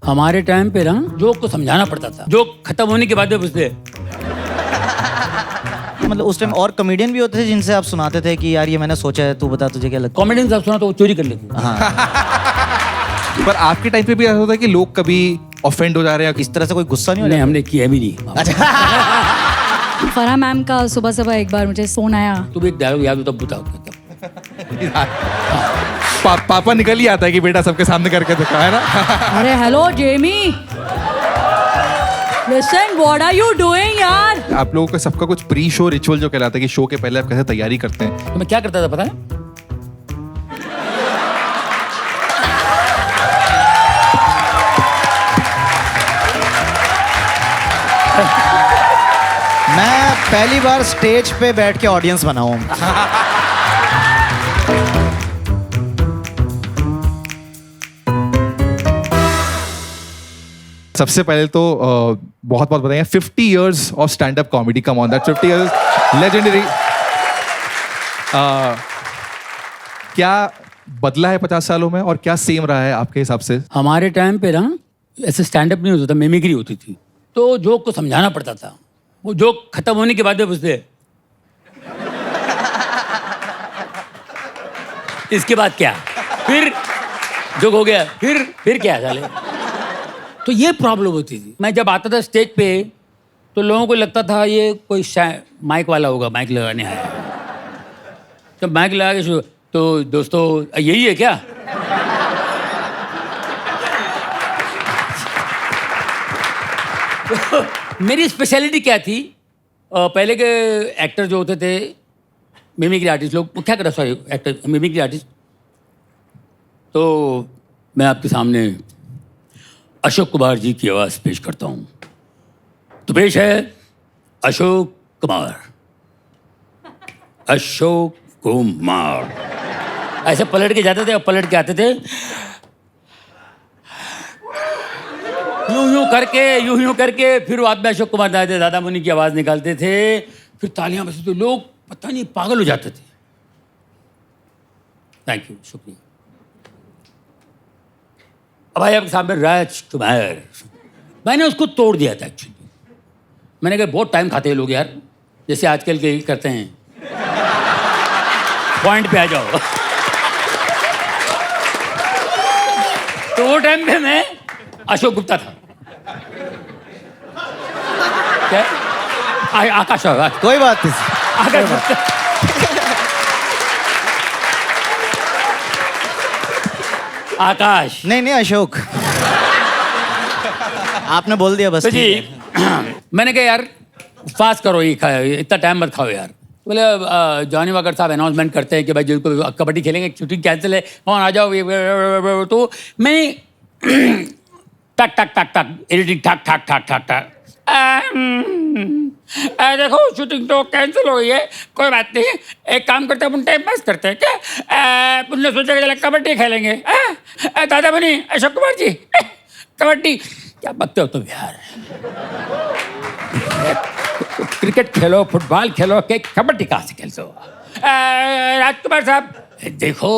हमारे टाइम पे ना जोक को समझाना पड़ता था, जोक खत्म होने के बाद में पूछते मतलब उस टाइम और कॉमेडियन भी होते थे जिनसे आप सुनाते थे कि यार ये मैंने सोचा है, तू बता तुझे क्या लगता कॉमेडियन साहब सुना तो वो चोरी कर लेते। हाँ पर आपके टाइम पे भी ऐसा होता है कि लोग कभी ऑफेंड हो जा रहे हैं? इस तरह से कोई गुस्सा नहीं हो नहीं, रहा? हमने किया भी नहीं। फराह मैम का सुबह सुबह एक बार मुझे फोन आया। तुम एक डायलॉग याद हो तब बताओ। पापा निकल ही आता है कि बेटा सबके सामने करके दिखा, है ना? अरे hello Jamie, listen what are you doing यार। आप लोगों का सबका कुछ प्री शो रिचुअल जो कहलाता है कि शो के पहले आप कैसे तैयारी करते हैं? तो मैं क्या करता था पता है? मैं पहली बार स्टेज पे बैठ के ऑडियंस बना हूं। सबसे पहले तो बहुत बहुत बताइए 50 years of stand up comedy, come on that 50 years legendary. क्या बदला है 50 सालों में और क्या सेम रहा है आपके हिसाब से? हमारे टाइम पे ना ऐसे स्टैंड अप नहीं होता था, मिमिक्री होती थी, तो जोक को समझाना पड़ता था। वो जोक खत्म होने के बाद में पूछते इसके बाद क्या, फिर जोक हो गया, फिर क्या साले। तो ये प्रॉब्लम होती थी। मैं जब आता था स्टेज पे तो लोगों को लगता था ये कोई माइक वाला होगा, माइक लगाने आया। जब माइक लगा के शुरू, तो दोस्तों यही है क्या? तो मेरी स्पेशलिटी क्या थी? पहले के एक्टर जो होते थे, मिमिक्री आर्टिस्ट लोग, क्या करता, सॉरी एक्टर, मिमिक्री आर्टिस्ट, तो मैं आपके सामने अशोक कुमार जी की आवाज़ पेश करता हूँ। तो पेश है अशोक कुमार। अशोक कुमार ऐसे पलट के जाते थे और पलट के आते थे, यूं करके फिर बाद में अशोक कुमार दादा मुनि की आवाज़ निकालते थे, फिर तालियां बजती थी, लोग पता नहीं पागल हो जाते थे। थैंक यू, शुक्रिया। अब भाई आपके सामने राजकुमार, मैंने उसको तोड़ दिया था एक्चुअली। मैंने कहा बहुत टाइम खाते हैं लोग यार, जैसे आजकल के करते हैं, पॉइंट पे आ जाओ। तो वो टाइम पे मैं अशोक गुप्ता था। क्या? आकाश होगा, कोई बात नहीं। आकाश गुप्ता। आकाश नहीं अशोक, आपने बोल दिया बस। तो जी मैंने कहा यार फास्ट करो, ये इतना टाइम मत खाओ यार। बोले जॉनी वॉकर साहब अनाउंसमेंट करते हैं कि भाई जिनको कबड्डी खेलेंगे शूटिंग कैंसिल है, कौन आ जाओ। तो मैं टक टक टक टक एडिटिंग ठक ठक ठक ठक ठक, देखो शूटिंग तो कैंसिल हो गई है, कोई बात नहीं, एक काम करते हैं अपन टाइम पास करते हैं क्या, उनने सोचा कि कबड्डी खेलेंगे। दादा बनी अशोक कुमार जी, कबड्डी क्या बकते हो तुम यार, क्रिकेट खेलो, फुटबॉल खेलो, के कबड्डी कहाँ से खेलते हो? राजकुमार साहब देखो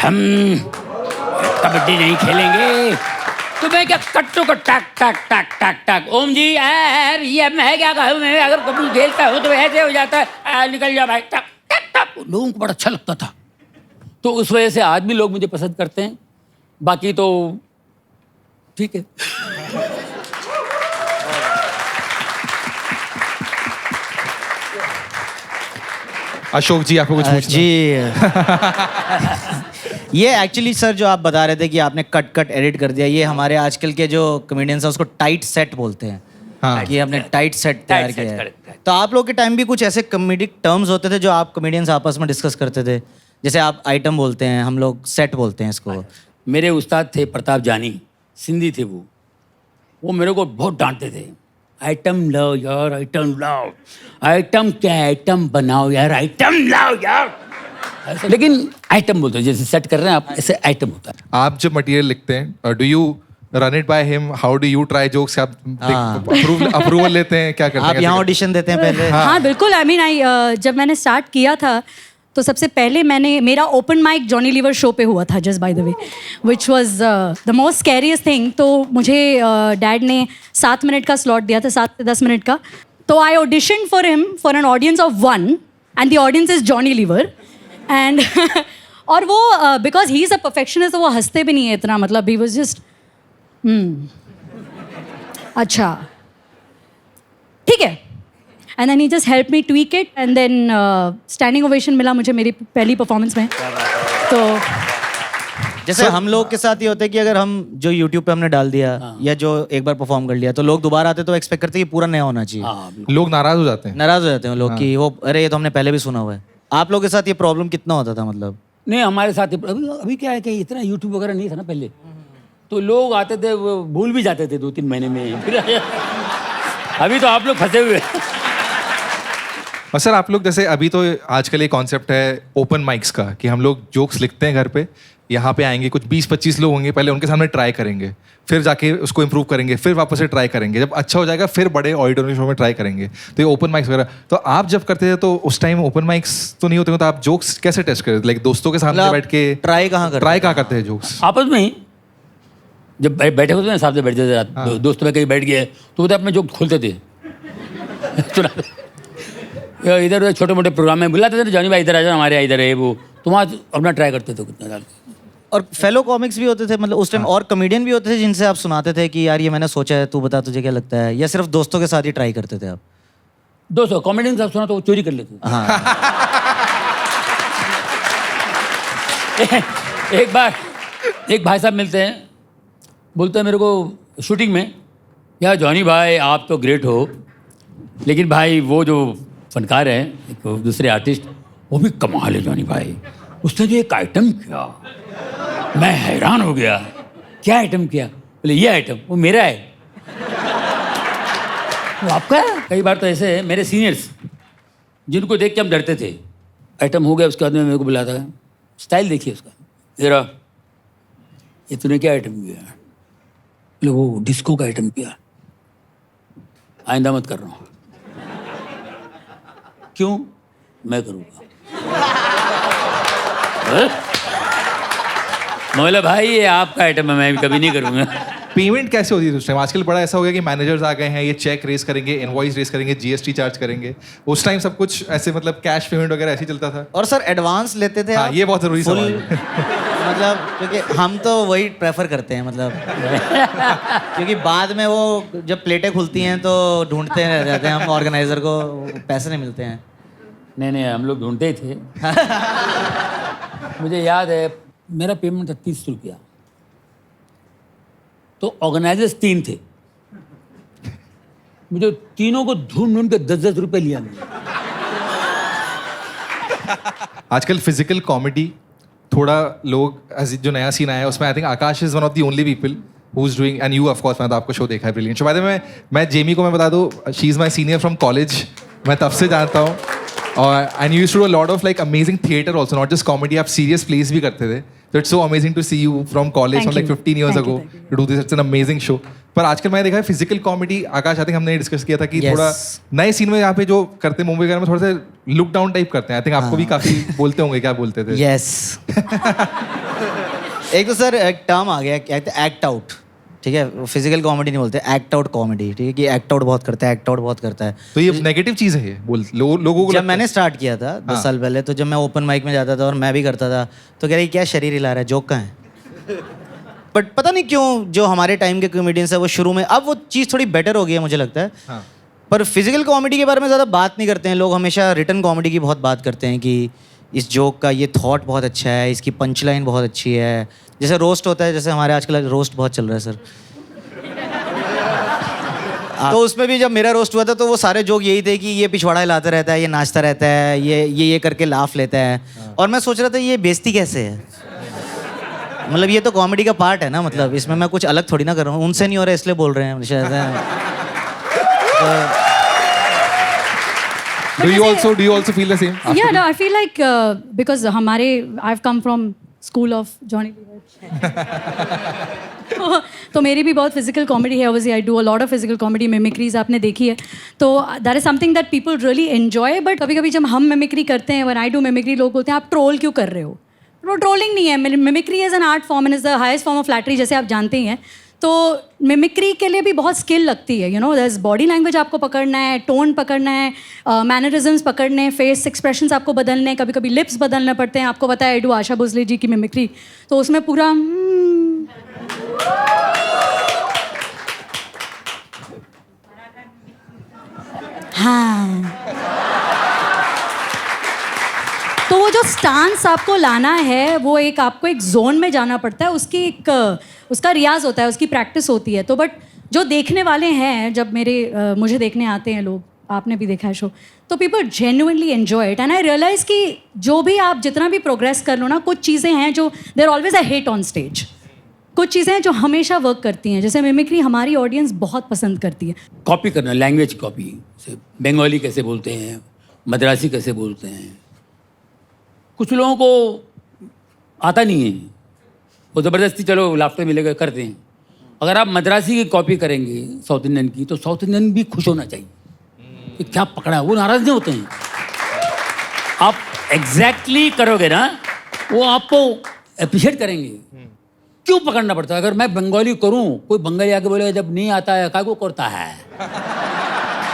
हम कबड्डी नहीं खेलेंगे, तो मैं क्या कट्टू को टक टक टक टक टक, ओम जी यार ये मैं क्या कहूँ, मैं अगर कबड्डी खेलता हूँ तो ऐसे हो जाता है, निकल जाओ भाई, टक टक टक। लोगों को बड़ा अच्छा लगता था, तो उस वजह से आज भी लोग मुझे पसंद करते हैं। बाकी तो ठीक है। अशोक जी आपको कुछ पूछना? जी ये एक्चुअली सर जो आप बता रहे थे कि आपने कट एडिट कर दिया, ये हमारे आजकल के जो कॉमेडियंस हैं उसको टाइट सेट बोलते हैं। हाँ। कि हमने टाइट सेट तैयार किया है। correct। तो आप लोग के टाइम भी कुछ ऐसे कॉमेडिक टर्म्स होते थे जो आप कॉमेडियंस आपस में डिस्कस करते थे? जैसे आप आइटम बोलते हैं, हम लोग सेट बोलते हैं इसको। मेरे उस्ताद थे प्रताप जानी, सिंधी थे वो मेरे को बहुत डांटते थे, आइटम लाओ यार, आइटम लाओ, आइटम क्या आइटम बनाओ यार, आइटम लाओ यार। लेकिन आइटम बोलते हैं, जैसे सेट कर रहे हैं आप, ऐसे आइटम होता है। आप जब मटेरियल लिखते हैं, do you run it by him, how do you try jokes? आप अप्रूवल लेते हैं, क्या करते हैं? आप यहाँ ऑडिशन देते हैं पहले? हाँ बिल्कुल, I mean, जब मैंने स्टार्ट किया था तो सबसे पहले मेरा open mic Johnny Lever show पे हुआ था, just by the way, which was the most scariest thing. तो मुझे डैड ने 7 मिनट का स्लॉट दिया था, 7 से 10 मिनट का. तो I audition for him for an audience of 1 and the audience is Johnny Lever. And और वो because he is a perfectionist, तो वो हंसते भी नहीं है इतना, मतलब ही वॉज जस्ट अच्छा ठीक है. And then he just help me tweak it and then standing ovation मिला मुझे मेरी पहली परफॉर्मेंस में. तो जैसे हम लोग के साथ ये होता है कि अगर हम जो यूट्यूब पे हमने डाल दिया या जो एक बार परफॉर्म कर लिया तो लोग दोबारा आते तो एक्सपेक्ट करते हैं कि पूरा नया होना चाहिए. लोग नाराज हो जाते हैं. नाराज हो जाते हैं लोग कि वो अरे ये तो हमने पहले भी सुना हुआ है. आप लोगों के साथ ये प्रॉब्लम कितना होता था मतलब? नहीं, हमारे साथ अभी क्या है कि इतना यूट्यूब वगैरह नहीं था ना पहले, तो लोग आते थे वो भूल भी जाते थे 2-3 महीने में. फिर अभी तो आप लोग फंसे हुए. और सर आप लोग जैसे अभी तो आजकल ये कॉन्सेप्ट है ओपन माइक्स का कि हम लोग जोक्स लिखते हैं घर पे, यहाँ पे आएंगे, कुछ 20-25 लोग होंगे, पहले उनके सामने ट्राई करेंगे, फिर जाके उसको इम्प्रूव करेंगे, फिर वापस से ट्राई करेंगे, जब अच्छा हो जाएगा फिर बड़े ऑडिटोरियम शो में ट्राई करेंगे. तो ये ओपन माइक्स वगैरह तो आप जब करते थे तो उस टाइम ओपन माइक्स तो नहीं होते हो, तो आप जोक्स कैसे टेस्ट करते थे? लाइक दोस्तों के सामने बैठ के ट्राई कहाँ करते हैं जोक्स? आपस में ही जब बैठे होते ना, साथ में बैठते थे, दोस्त में कहीं बैठ गए तो वो अपने जोक खोलते थे. इधर उधर छोटे मोटे प्रोग्राम में बुलाते थे, जॉनी भाई इधर आ जाओ, हमारे यहाँ इधर है वो, तो वहाँ अपना ट्राई करते थे कितना डाल. और फेलो कॉमिक्स भी होते थे मतलब उस टाइम, और कॉमेडियन भी होते थे जिनसे आप सुनाते थे कि यार ये मैंने सोचा है, तू बता तुझे क्या लगता है, या सिर्फ दोस्तों के साथ ही ट्राई करते थे आप? दोस्तों कॉमेडियन साहब सुना तो वो चोरी कर लेते थे. हाँ. एक बार एक भाई साहब मिलते हैं, बोलते हैं मेरे को शूटिंग में, यार जॉनी भाई आप तो ग्रेट हो, लेकिन भाई वो जो फनकार है एक दूसरे आर्टिस्ट, वो भी कमाल है जॉनी भाई, उसने जो एक आइटम किया मैं हैरान हो गया. क्या आइटम किया? बोले ये आइटम, वो मेरा है. वो आपका है? कई बार तो ऐसे मेरे सीनियर्स जिनको देख के हम डरते थे, आइटम हो गया, उसके बाद में मेरे को बुलाता है, स्टाइल देखिए उसका, जरा ये तूने क्या आइटम किया? बोले वो डिस्को का आइटम किया. आइंदा मत कर रहा हूँ. क्यों? मैं करूँगा. बोला भाई ये आपका आइटम है, मैं कभी नहीं करूँगा. पेमेंट कैसे होती थी उस टाइम? आजकल बड़ा ऐसा हो गया कि मैनेजर्स आ गए हैं, ये चेक रेस करेंगे, इनवॉइस रेस करेंगे, जीएसटी चार्ज करेंगे. उस टाइम सब कुछ ऐसे मतलब कैश पेमेंट वगैरह ऐसे ही चलता था. और सर एडवांस लेते थे हाँ, आप? ये बहुत जरूरी सवाल है. मतलब क्योंकि हम तो वही प्रेफर करते हैं मतलब क्योंकि बाद में वो जब प्लेटें खुलती हैं तो ढूंढते रह जाते हैं हम ऑर्गेनाइजर को, पैसे नहीं मिलते हैं. नहीं हम लोग ढूंढते ही थे. मुझे याद है मेरा पेमेंट था 30 रुपया, तो ऑर्गेनाइजर्स 3 थे, मुझे तीनों को ढूंढ के 10-10 रुपये लिया मैंने. आजकल फिजिकल कॉमेडी थोड़ा लोग जो नया सीन आया है उसमें I think Akash is one of the only people who is doing, and you of course, मैं तो आपको शो देखा है, brilliant show. By the way मैं जेमी को मैं बता दूं, she is my senior from college, मैं तब से जानता हूँ. और and you used to do a lot of like amazing theatre also, not just comedy, आप सीरियस प्लेस भी करते थे. So it's so amazing to see you from college Thank from like you. 15 years Thank ago you. to do this. It's an amazing show. पर आजकल मैंने देखा है physical comedy, Akash I think हमने discuss किया था कि Yes. थोड़ा नए सीन में यहाँ पे जो करते हैं मुंबई वगैरह में थोड़ा सा लुक डाउन टाइप करते हैं. आई थिंक आपको भी काफी बोलते होंगे, क्या बोलते थे? यस. एक तो सर एक टर्म आ गया, क्या कहते हैं, एक्ट आउट. ठीक है, फिजिकल कॉमेडी नहीं बोलते, एक्ट आउट कॉमेडी. ठीक है कि एक्ट आउट बहुत करता है, एक्ट आउट बहुत करता है. तो ये नेगेटिव चीज है ये लोगों को. जब मैंने स्टार्ट किया था 10 साल पहले, तो जब मैं ओपन माइक में जाता था और मैं भी करता था तो कह रही क्या शरीर हिला रहा है, जोक कहाँ है? बट पता नहीं क्यों जो हमारे टाइम के कॉमेडियंस है वो शुरू में, अब वो चीज़ थोड़ी बेटर हो गई है मुझे लगता है. हाँ. पर फिजिकल कॉमेडी के बारे में ज़्यादा बात नहीं करते हैं लोग, हमेशा रिटन कॉमेडी की बहुत बात करते हैं कि इस जोक का ये थॉट बहुत अच्छा है, इसकी पंच लाइन बहुत अच्छी है. जैसे रोस्ट होता है, जैसे हमारे आजकल रोस्ट बहुत चल रहा है सर. तो उसमें भी जब मेरा रोस्ट हुआ था तो वो सारे जोक यही थे कि ये पिछवाड़ा हिलाता रहता है, ये नाचता रहता है, ये करके लाफ लेता है. और मैं सोच रहा था ये बेइज्जती कैसे है, मतलब ये तो कॉमेडी का पार्ट है ना, मतलब इसमें मैं कुछ अलग थोड़ी ना कर रहा हूँ, उनसे नहीं हो रहा है इसलिए बोल रहे हैं शायद. Do you also feel the same? Yeah, no, I feel like because I've come from school of Johnny Lever. तो मेरी भी बहुत फिजिकल कॉमेडी है. Obviously I do a lot of physical comedy. Mimicries आपने देखी है, तो that is something that people really enjoy. But कभी कभी जब हम मिमिक्री करते हैं, व्हेन आई डू मिमिक्री, लोग बोलते हैं आप ट्रोल क्यों कर रहे हो. वो ट्रोलिंग नहीं है. Mimicry is an art form and is the highest form of flattery, जैसे आप जानते ही हैं. तो मिमिक्री के लिए भी बहुत स्किल लगती है. यू नो, दस बॉडी लैंग्वेज आपको पकड़ना है, टोन पकड़ना है, मैनरिज्म्स पकड़ने हैं, फेस एक्सप्रेशंस आपको बदलने हैं, कभी कभी लिप्स बदलने पड़ते हैं. आपको पता है आई डू आशा भोसले जी की मिमिक्री, तो उसमें पूरा हाँ, तो वो जो स्टांस आपको लाना है, वो एक आपको एक जोन में जाना पड़ता है. उसकी एक उसका रियाज होता है, उसकी प्रैक्टिस होती है. तो बट जो देखने वाले हैं, जब मुझे देखने आते हैं लोग, आपने भी देखा है शो, तो people genuinely enjoy it. And I realise कि जो भी आप जितना भी प्रोग्रेस कर लो ना, कुछ चीज़ें हैं जो they're always a hit on stage. कुछ चीज़ें हैं जो हमेशा वर्क करती हैं. जैसे मिमिक्री हमारी ऑडियंस बहुत पसंद करती है. कॉपी करना, लैंग्वेज कॉपी. बंगाली कैसे बोलते हैं, मद्रासी कैसे बोलते हैं, कुछ लोगों को आता नहीं है, वो ज़बरदस्ती चलो लाफ्टर मिलेगा करते हैं. अगर आप मद्रासी की कॉपी करेंगे साउथ इंडियन की, तो साउथ इंडियन भी खुश होना चाहिए कि क्या पकड़ा. वो नाराज़ नहीं होते हैं. आप एग्जैक्टली करोगे ना, वो आपको अप्रिशिएट करेंगे. क्यों पकड़ना पड़ता है. अगर मैं बंगाली करूं, कोई बंगाली आके बोलेगा जब नहीं आता है क्या को करता है,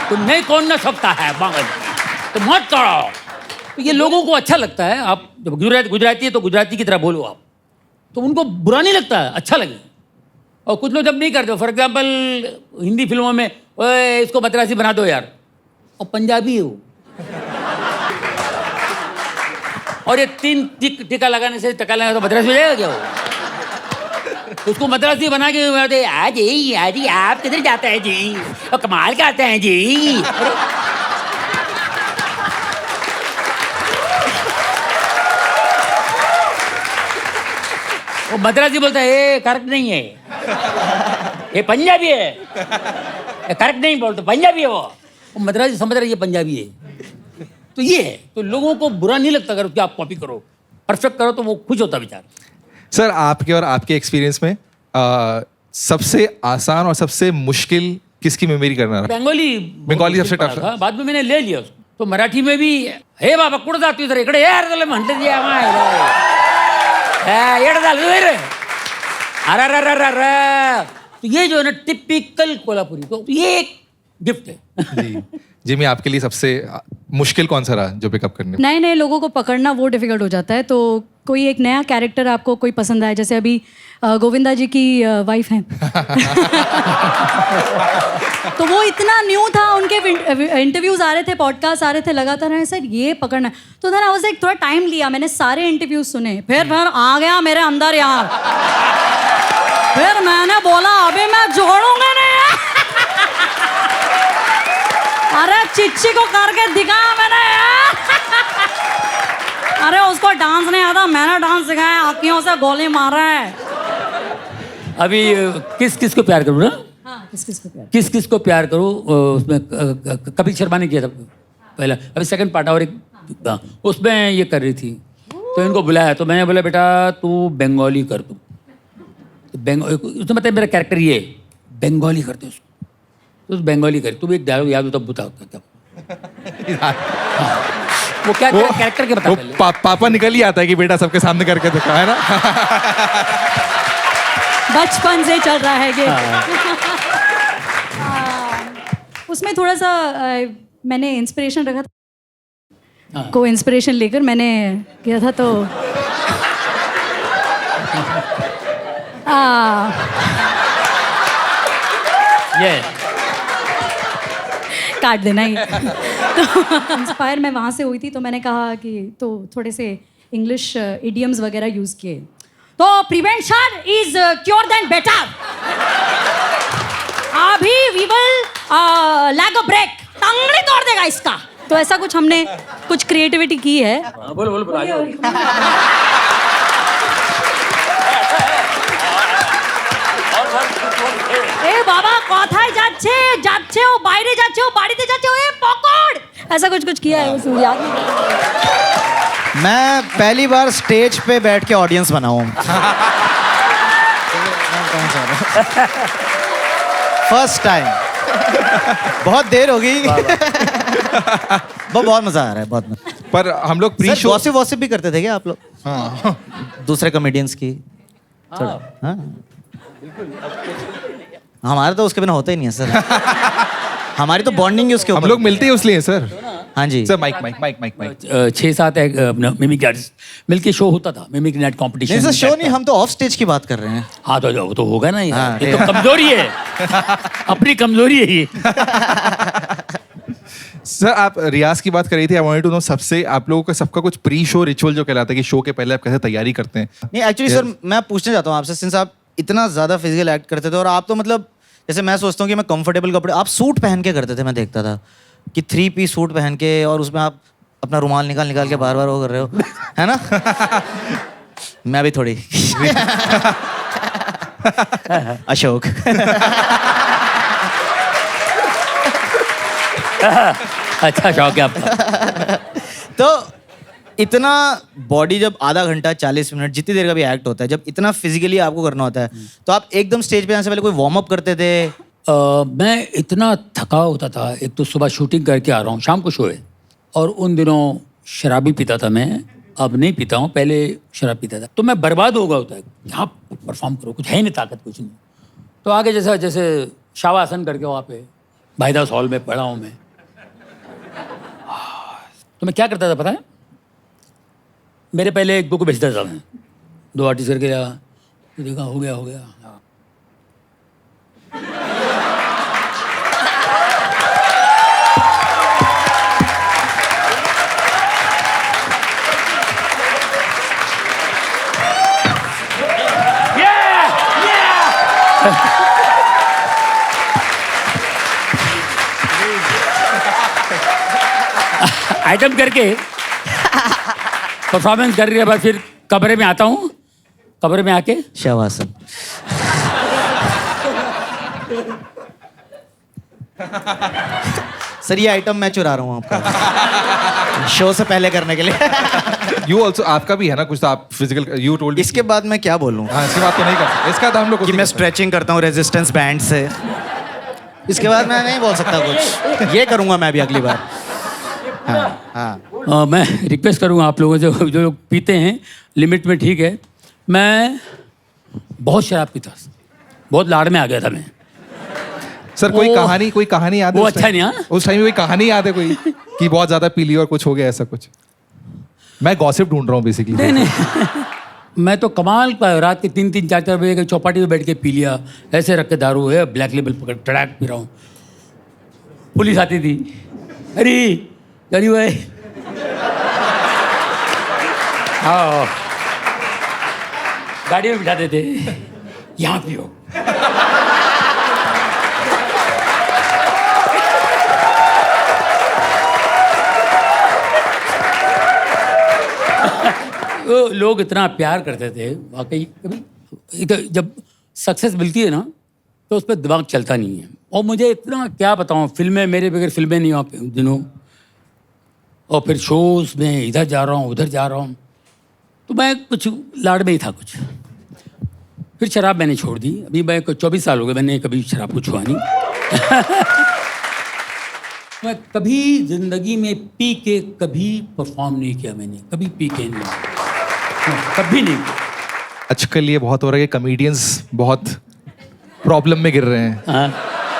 तो नहीं कौन ना सकता है बंगाली, तो मत करो. तो ये लोगों को अच्छा लगता है. आप जब गुजराती है तो गुजराती की तरह बोलो आप, तो उनको बुरा नहीं लगता है, अच्छा लगे. और कुछ लोग जब नहीं करते, फॉर एग्जांपल हिंदी फिल्मों में, ओए इसको मद्रासी बना दो यार, और पंजाबी है वो, और ये 3 टिक्का लगाने से टका लगाने तो मद्रासी हो जाएगा क्या वो. उसको मद्रासी बना के जी आप किधर जाते हैं जी, और कमाल करते हैं जी. वो मद्रासी बोलता है ये करेक्ट नहीं है, ये पंजाबी है. ये करेक्ट नहीं बोलते, पंजाबी है वो मद्रासी समझ रहा है ये पंजाबी है. तो ये है. तो लोगों को बुरा नहीं लगता अगर आप कॉपी करो, परफेक्ट करो, तो वो खुश होता बेचारा. सर, आपके और आपके एक्सपीरियंस में सबसे आसान और सबसे मुश्किल किसकी मेमोरी करना रहा? बंगाली सबसे टफ था. बाद में मैंने ले लिया उसको. तो मराठी में भी हे बाबा कुठं जातो सर इकडे यार त्याला म्हणते जी अरे. तो ये जो है ना टिपिकल कोल्हापुरी, तो ये एक गिफ्ट है. जी. जिमी, आपके लिए सबसे मुश्किल कौन सा रहा जो पिकअप करने? नए नए लोगों को पकड़ना वो डिफिकल्ट हो जाता है. तो कोई एक नया कैरेक्टर आपको कोई पसंद आए, जैसे अभी गोविंदा जी की वाइफ हैं तो वो इतना न्यू था, उनके इंटरव्यूज आ रहे थे, पॉडकास्ट आ रहे थे लगातार, है सर ये पकड़ना. तो ना वो एक थोड़ा टाइम लिया, मैंने सारे इंटरव्यूज सुने, फिर आ गया मेरे अंदर यार. फिर मैंने बोला अभी मैं जोड़ूंगा नहीं. अरे चिच्ची को करके दिखाया मैंने यार. अरे उसको डांस नहीं आता, मैंने डांस सिखाया, आँखियों से गोली मार रहा है. अभी किस किस को प्यार करूँ ना, हाँ, किस किस को प्यार करूँ, उसमें कपिल शर्मा ने किया था पहला. अभी सेकंड पार्ट और एक, उसमें ये कर रही थी, तो इनको बुलाया. तो मैंने बोला बेटा तू बंगाली कर. तू उसने मतलब मेरा कैरेक्टर ये बंगाली करते उसको, तो बंगाली कर. तू भी एक डायलॉग याद हो तब बता क्या वो क्या कैरेक्टर के बता. पापा निकल ही आता है कि बेटा सबके सामने करके दिखा, है ना. बचपन से चल रहा है ये. उसमें थोड़ा सा मैंने इंस्पिरेशन रखा था, को इंस्पिरेशन लेकर मैंने किया था. तो ये काट देना ही. तो इंस्पायर मैं वहाँ से हुई थी, तो मैंने कहा कि तो थोड़े से इंग्लिश इडियम्स वगैरह यूज़ किए. तो prevention is cure then better. अभी we will leg a break, टंगड़ी तोड़ देगा इसका. तो ऐसा कुछ हमने कुछ क्रिएटिविटी की है. बोलो এ বাবা কোথায় যাচ্ছে ও বাইরে যাচ্ছে ও বাড়িতে যাচ্ছে ও পকড় ऐसा कुछ किया है उसमें याद नहीं. मैं पहली बार स्टेज पे बैठ के ऑडियंस बना हूँ. समझ रहा हूँ। First time. बहुत देर हो गई। बहुत मजा आ रहा है, बहुत मजा। पर हम लोग प्री शो गॉसिप वॉसिप भी करते थे क्या आप लोग? हाँ दूसरे कॉमेडियंस की? थोड़ा, हाँ। हमारा तो उसके बिना होता ही नहीं है सर। हमारी तो बॉन्डिंग ही उसके हम ऊपर। लोग मिलते ही इसलिए सर। हाँ जी। Sir mike mike mike mike mike 6-7 mimic artist मिलके शो होता था, मिमिक नेट कंपटीशन। नहीं सर, शो नहीं, हम तो ऑफ स्टेज की बात कर रहे हैं। हाँ तो होगा ना यार, हाँ, ये तो कमजोरी है। अपनी कमजोरी है ये। सर आप रियाज की बात कर रही थी। आई वांटेड टू नो सबसे आप लोगों का सबका कुछ प्री शो रिचुअल जो कहलाता है कि शो के पहले आप कैसे तैयारी करते हैं? नहीं एक्चुअली सर, मैं पूछना चाहता हूँ आपसे, सिंस आप इतना ज़्यादा फिजिकल एक्ट करते थे और आप तो मतलब जैसे मैं सोचता हूँ कि मैं कंफर्टेबल कपड़े, आप सूट पहन के करते थे, मैं देखता था कि 3 पीस सूट पहन के और उसमें आप अपना रुमाल निकाल के बार वो कर रहे हो, है ना? मैं भी थोड़ी अशोक। अच्छा शौक है आपका। तो इतना बॉडी जब आधा घंटा 40 मिनट जितनी देर का भी एक्ट होता है, जब इतना फिजिकली आपको करना होता है, तो आप एकदम स्टेज पे आने से पहले कोई वार्म अप करते थे? मैं इतना थका होता था, एक तो सुबह शूटिंग करके आ रहा हूँ, शाम को शो है, और उन दिनों शराबी पीता था मैं, अब नहीं पीता हूँ, पहले शराब पीता था। तो मैं बर्बाद हो गया होता है, यहाँ परफॉर्म करो, कुछ है नहीं, ताकत कुछ नहीं। तो आगे जैसे शावासन करके वहाँ पे भाईदास हॉल में पढ़ा हूँ मैं। तो मैं क्या करता था पता है, मेरे पहले एक बुक बेचता था मैं, 2 आर्टिस्ट करके आया, तो देखा हो गया हाँ। आइटम करके परफॉर्मेंस कर रही है, बाद फिर कमरे में आता हूँ, कमरे में आके शवासन। सर ये आइटम मैं चुरा रहा हूँ आपका शो से पहले करने के लिए। यू ऑल्सो, आपका भी है ना कुछ, तो आप फिजिकल यू टोल्ड। इसके बाद मैं क्या बोलूँ? हाँ इसके बाद तो नहीं कर सकते, इसका तो हम लोग कि मैं स्ट्रेचिंग करता हूँ रेजिस्टेंस बैंड से, इसके बाद मैं नहीं बोल सकता कुछ। ये करूँगा मैं भी अगली बार। हाँ। मैं रिक्वेस्ट करूँगा आप लोगों से, जो लोग पीते हैं लिमिट में ठीक है। मैं बहुत शराब पीता, बहुत लाड़ में आ गया था मैं। सर कोई कहानी याद है? वो उस अच्छा टाइम- नहीं, हाँ? उस टाइम कोई कहानी याद है कोई कि बहुत ज्यादा पी ली और कुछ हो गया ऐसा कुछ? मैं गॉसिप ढूंढ रहा हूँ बेसिकली। नहीं मैं तो कमाल का रात के 3-3, 4-4 बजे के चौपाटी में बैठ के पी लिया, ऐसे रख के दारू है, ब्लैक लेबल पकड़ टड़ाक पी रहा हूँ। पुलिस आती थी, अरे जानी भाई हाँ, गाड़ी में बिठाते थे, यहाँ पियो। वो लोग इतना प्यार करते थे वाकई। कभी जब सक्सेस मिलती है ना तो उस पर दिमाग चलता नहीं है। और मुझे इतना क्या बताऊँ, फिल्में मेरे बगैर फिल्में नहीं वहाँ पे उन दिनों, और फिर शोज़ में इधर जा रहा हूँ उधर जा रहा हूँ, तो मैं कुछ लाड़ में ही था कुछ। फिर शराब मैंने छोड़ दी, अभी मैं 24 साल हो गए, मैंने कभी शराब को छुआ नहीं। मैं कभी जिंदगी में पी के कभी परफॉर्म नहीं किया, मैंने कभी पी के नहीं, कभी नहीं। आजकल ये बहुत हो रहा है कि कॉमेडियंस बहुत प्रॉब्लम में गिर रहे हैं। हाँ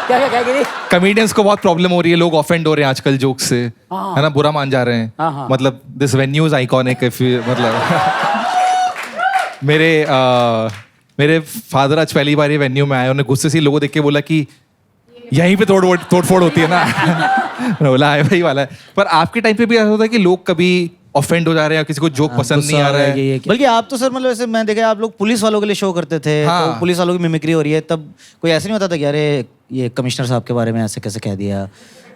क्या गिरी? कॉमेडियंस को बहुत प्रॉब्लम हो रही है, लोग ऑफेंड हो रहे हैं आजकल जोक से, हाँ। है ना, बुरा मान जा रहे हैं। हाँ। मतलब दिस वेन्यू इज आइकॉनिक, मतलब मेरे फादर आज पहली बार ये वेन्यू में आए, उन्हें गुस्से से लोगों देख के बोला कि यहीं पे तोड़फोड़ होती है ना। मैंने बोला है वही वाला है। पर आपके टाइम पे भी ऐसा होता है कि लोग कभी ऑफेंड हो जा रहे हैं, किसी को जोक पसंद नहीं आ रहा है? बल्कि आप तो सर मतलब ऐसे मैं देखा आप लोग पुलिस वालों के लिए शो करते थे। हाँ। तो पुलिस वालों की मिमिक्री हो रही है, तब कोई ऐसे नहीं होता था कि अरे ये कमिश्नर साहब के बारे में ऐसे कैसे कह दिया,